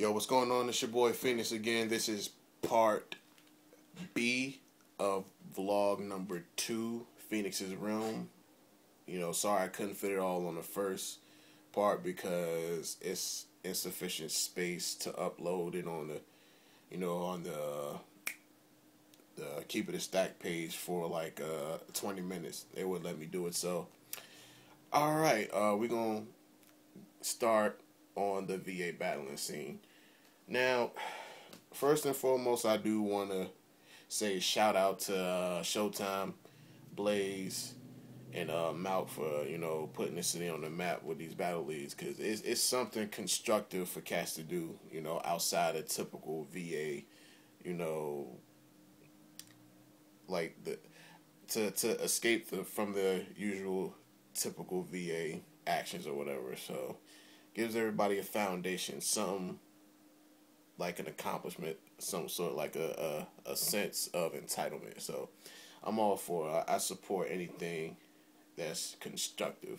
Yo, what's going on? It's your boy Phoenix again. This is part B of vlog number 2, Phoenix's Realm. Sorry I couldn't fit it all on the first part because it's insufficient space to upload it on the Keep It a Stack page for like 20 minutes. They wouldn't let me do it. So, alright, we're going to start on the VA battling scene. Now, first and foremost, I do want to say shout out to Showtime, Blaze, and Mout for putting the city on the map with these battle leagues, because it's something constructive for cats to do, outside of typical VA, like to escape from the usual typical VA actions or whatever. So gives everybody a foundation, something like an accomplishment, some sort of like a sense of entitlement. So I'm all for it. I support anything that's constructive.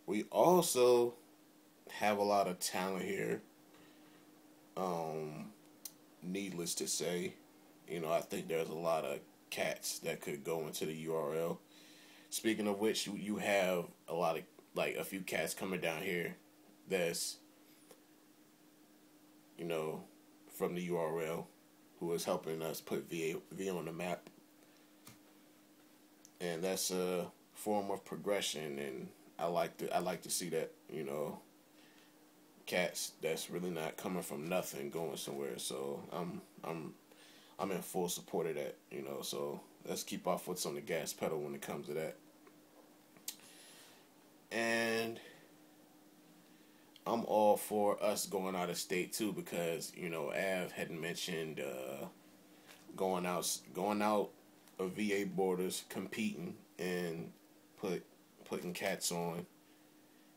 We also have a lot of talent here. Needless to say, I think there's a lot of cats that could go into the URL. Speaking of which, you have a lot of, like, a few cats coming down here that's from the URL, who is helping us put VA on the map. And that's a form of progression, and I like to see that, cats that's really not coming from nothing going somewhere. So I'm in full support of that, so let's keep our foots on the gas pedal when it comes to that. And I'm all for us going out of state too, because Av had mentioned going out of VA borders, competing, and putting cats on,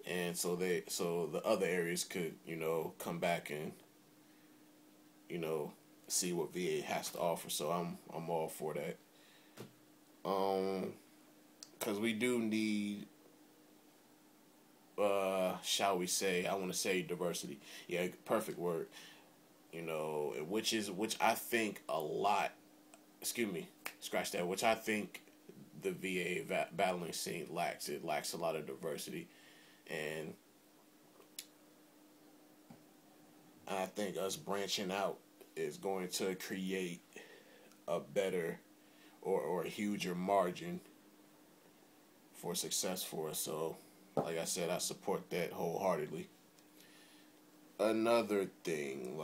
and so the other areas could come back and see what VA has to offer. So I'm all for that. Because we do need, shall we say, I want to say diversity. Yeah, perfect word. Which I think a lot, scratch that, which I think the VA battling scene lacks. It lacks a lot of diversity. And I think us branching out is going to create a better or a huger margin for success for us. So, like I said, I support that wholeheartedly. Another thing,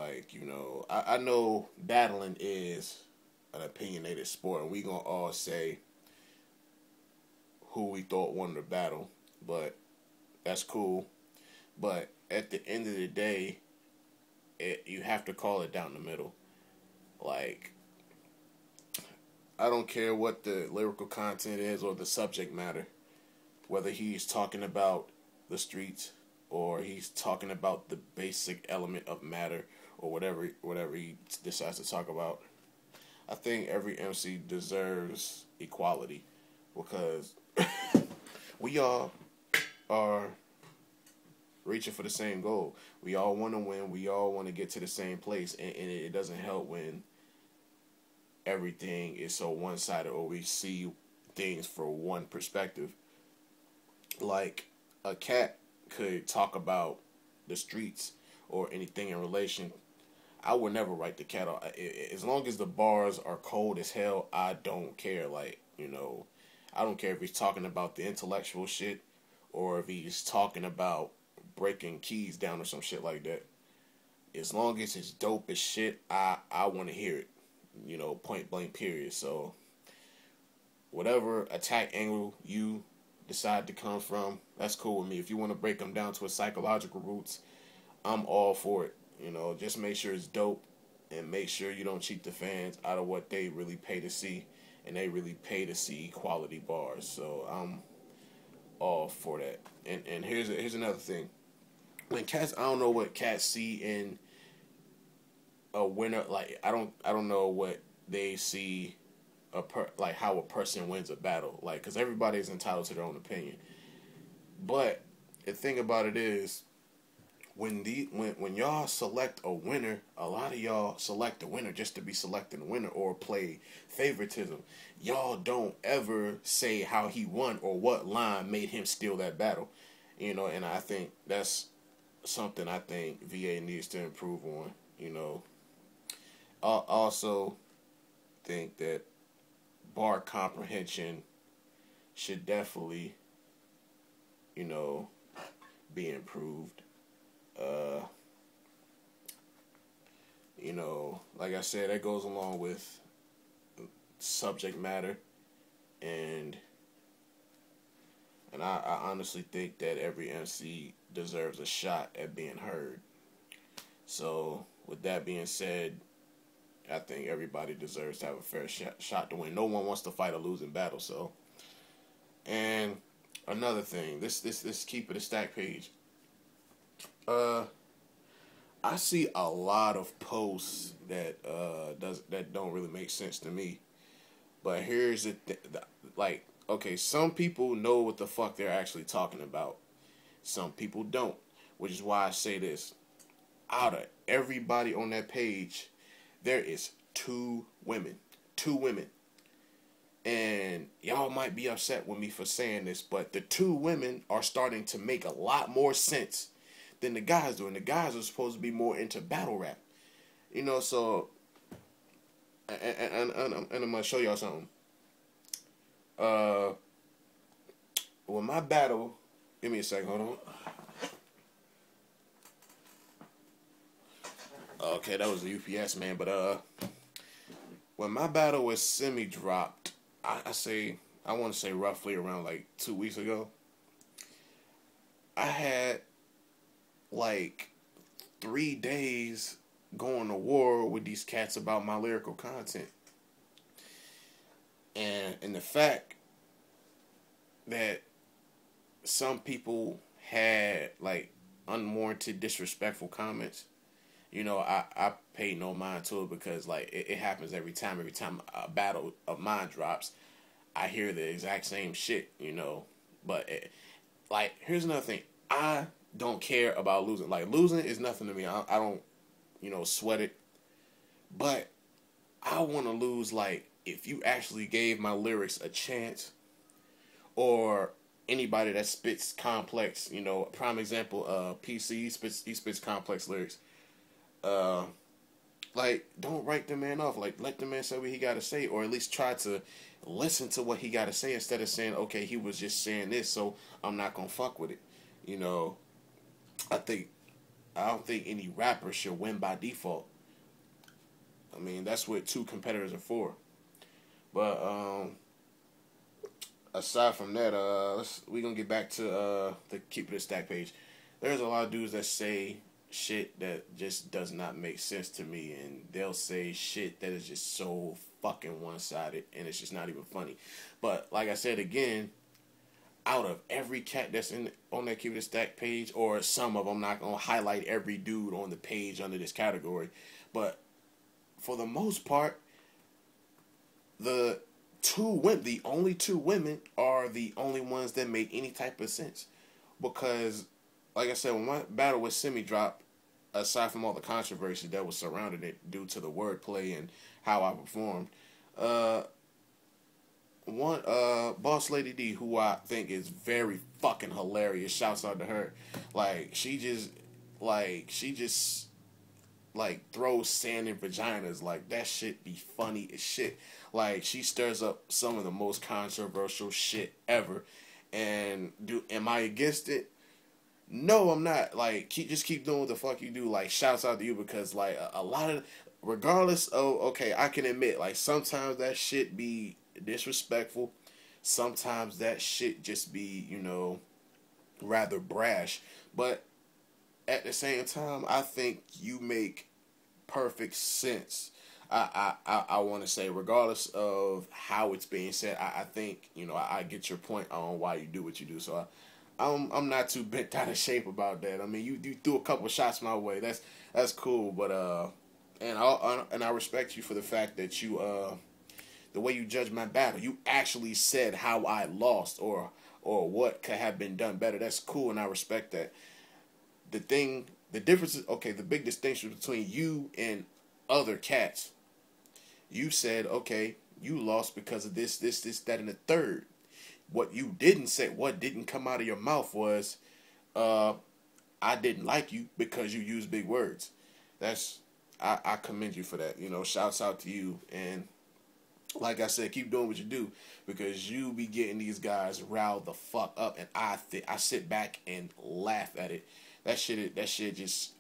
I know battling is an opinionated sport, and we gonna all say who we thought won the battle, but that's cool. But at the end of the day, you have to call it down the middle. Like, I don't care what the lyrical content is or the subject matter, whether he's talking about the streets or he's talking about the basic element of matter or whatever he decides to talk about. I think every MC deserves equality, because we all are reaching for the same goal. We all want to win. We all want to get to the same place, and it doesn't help when everything is so one-sided, or we see things from one perspective. Like, a cat could talk about the streets or anything in relation. I would never write the cat off. As long as the bars are cold as hell, I don't care. I don't care if he's talking about the intellectual shit or if he's talking about breaking keys down or some shit like that. As long as it's dope as shit, I want to hear it. Point blank, period. So whatever attack angle you decide to come from, that's cool with me. If you want to break them down to a psychological roots, I'm all for it. Just make sure it's dope, and make sure you don't cheat the fans out of what they really pay to see, and they really pay to see quality bars. So I'm all for that. And here's another thing. When cats, I don't know what cats see in a winner. Like, I don't know what they see how a person wins a battle. Because everybody's entitled to their own opinion. But the thing about it is, when y'all select a winner, a lot of y'all select a winner just to be selecting a winner or play favoritism. Y'all don't ever say how he won or what line made him steal that battle. And I think that's something I think VA needs to improve on. I also think that bar comprehension should definitely, you know, be improved. Uh, like I said, that goes along with subject matter, and I honestly think that every MC deserves a shot at being heard. So, with that being said, I think everybody deserves to have a fair shot to win. No one wants to fight a losing battle. So, and another thing, this keep it a stack page. I see a lot of posts that don't really make sense to me. But here's like, okay, some people know what the fuck they're actually talking about. Some people don't, which is why I say this. Out of everybody on that page, there is two women. Two women. And y'all might be upset with me for saying this, but the two women are starting to make a lot more sense than the guys do. And the guys are supposed to be more into battle rap. So, and I'm going to show y'all something. When my battle, give me a second, hold on. Okay, that was the UPS man, but when my battle with Semi dropped, I want to say roughly around like 2 weeks ago, I had like 3 days going to war with these cats about my lyrical content. And the fact that some people had like unwarranted disrespectful comments, I pay no mind to it because like it happens every time. Every time a battle of mine drops, I hear the exact same shit, But like, here's another thing. I don't care about losing. Like, losing is nothing to me. I don't, sweat it. But I want to lose, like, if you actually gave my lyrics a chance, or anybody that spits complex, prime example, PC, he spits complex lyrics. Like, don't write the man off. Like, let the man say what he got to say, or at least try to listen to what he got to say instead of saying, okay, he was just saying this, so I'm not gonna fuck with it. I don't think any rapper should win by default. I mean, that's what two competitors are for. But aside from that, we gonna get back to the Keep It a Stack page. There's a lot of dudes that say shit that just does not make sense to me, and they'll say shit that is just so fucking one-sided, and it's just not even funny. But like I said again, out of every cat that's on that Keep It a Stack page, or some of them, I'm not gonna highlight every dude on the page under this category, but for the most part, the only two women are the only ones that make any type of sense. Because, like I said, when my battle with Semi dropped, aside from all the controversy that was surrounding it due to the wordplay and how I performed, one Boss Lady D, who I think is very fucking hilarious, shouts out to her. She just throws sand in vaginas. Like, that shit be funny as shit. Like, she stirs up some of the most controversial shit ever. And am I against it? No, I'm not. Like, keep doing what the fuck you do. Like, shouts out to you, because like a lot of, regardless of, okay, I can admit, like, sometimes that shit be disrespectful. Sometimes that shit just be, rather brash. But at the same time, I think you make perfect sense. I want to say, regardless of how it's being said, I think, I get your point on why you do what you do. So I'm not too bent out of shape about that. I mean, you threw a couple shots my way. That's cool. But and I respect you for the fact that you the way you judge my battle, you actually said how I lost, or what could have been done better. That's cool, and I respect that. the difference is, okay, the big distinction between you and other cats. You said, okay, you lost because of this, that, and the third. What you didn't say, what didn't come out of your mouth was, I didn't like you because you use big words. I commend you for that. You know, shouts out to you. And like I said, keep doing what you do, because you be getting these guys riled the fuck up, and I sit back and laugh at it. That shit just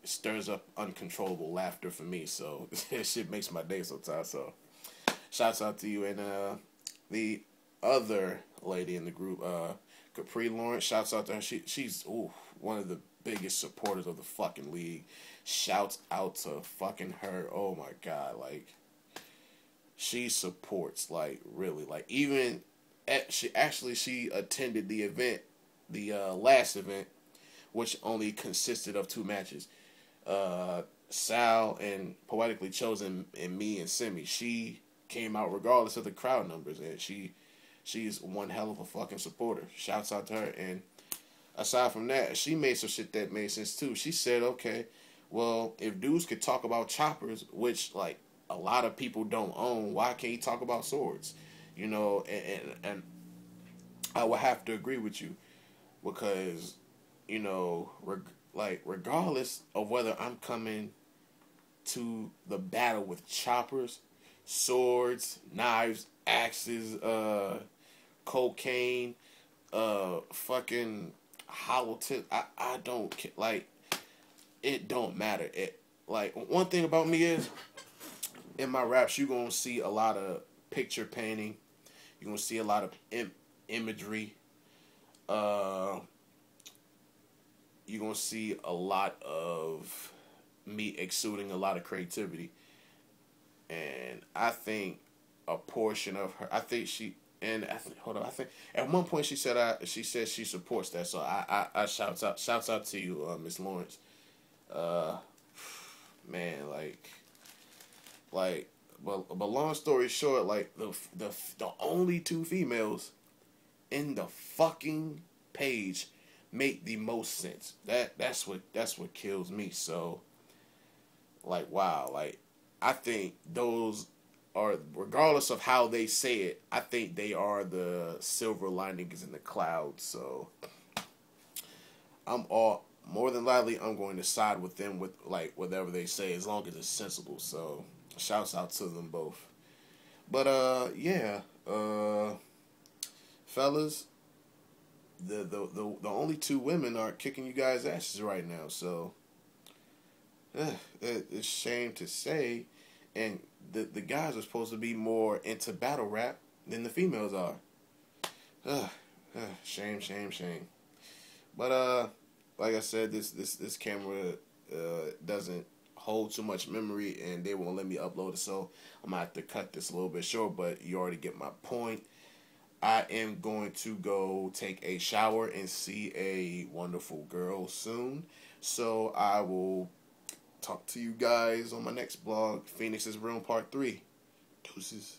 stirs up uncontrollable laughter for me. So that shit makes my day sometimes. So shouts out to you. And the other lady in the group, Capri Lawrence, shouts out to her. She's one of the biggest supporters of the fucking league. Shouts out to fucking her. Oh my god, like, she supports, like, really, like, even she attended the event, the last event, which only consisted of 2 matches. Sal and Poetically Chosen and me and Simi. She came out regardless of the crowd numbers, and she's one hell of a fucking supporter. Shouts out to her. And aside from that, she made some shit that made sense too. She said, okay, well, if dudes could talk about choppers, which, like, a lot of people don't own, why can't he talk about swords? You know, and I would have to agree with you, because, you know, regardless of whether I'm coming to the battle with choppers, swords, knives, axes, cocaine, fucking hollow tip, I don't, like, it don't matter. It, like, one thing about me is, in my raps, you're going to see a lot of picture painting. You're going to see a lot of imagery. You're going to see a lot of me exuding a lot of creativity. And I think a portion of her, I think at one point she said she supports that. So I shouts out to you, Miss Lawrence. Man, but long story short, like, the only 2 females in the fucking page make the most sense. That's what kills me. So, like, wow, like, I think those are, regardless of how they say it, I think they are the silver linings in the clouds. So more than likely, I'm going to side with them with, like, whatever they say, as long as it's sensible. So shouts out to them both. But yeah, fellas, the only 2 women are kicking you guys' asses right now. So it's a shame to say, and the guys are supposed to be more into battle rap than the females are. Shame. But like I said, this camera doesn't hold too much memory, and they won't let me upload it, so I'm gonna have to cut this a little bit short. But you already get my point. I am going to go take a shower and see a wonderful girl soon, so I will talk to you guys on my next blog, Phoenix's Realm Part 3. Deuces.